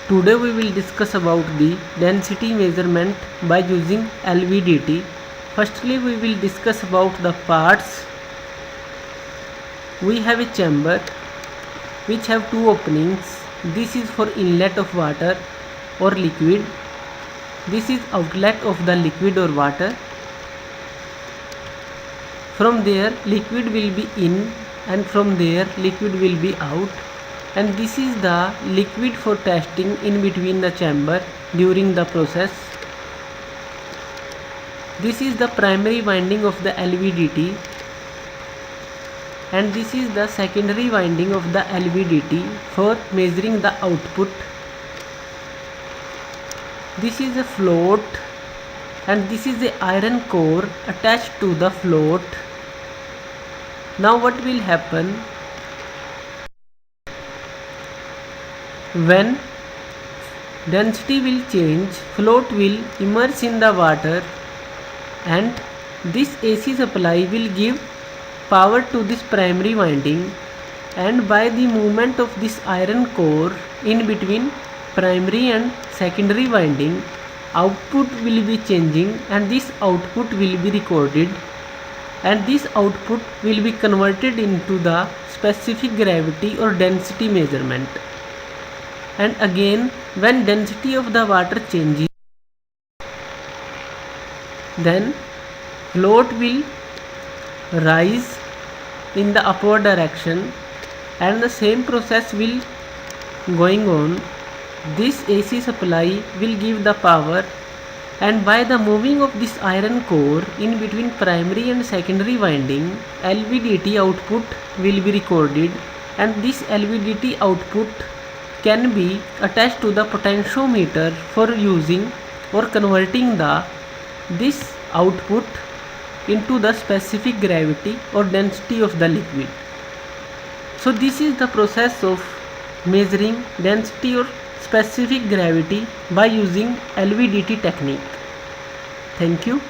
Today we will discuss about the density measurement by using LVDT. Firstly, we will discuss about the parts. We have a chamber which have two openings. This is for inlet of water or liquid. This is outlet of the liquid or water. From there liquid will be in, and from there liquid will be out. And this is the liquid for testing in between the chamber during the process. This is the primary winding of the LVDT, and this is the secondary winding of the LVDT for measuring the output. This is a float, and this is the iron core attached to the float. Now what will happen? When density will change, float will immerse in the water, and this AC supply will give power to this primary winding, and by the movement of this iron core in between primary and secondary winding, output will be changing, and this output will be recorded, and this output will be converted into the specific gravity or density measurement. And again, when density of the water changes, then float will rise in the upward direction, and the same process will going on. This AC supply will give the power, and by the moving of this iron core in between primary and secondary winding, LVDT output will be recorded, and this LVDT output can be attached to the potentiometer for using or converting this output into the specific gravity or density of the liquid. So this is the process of measuring density or specific gravity by using LVDT technique. Thank you.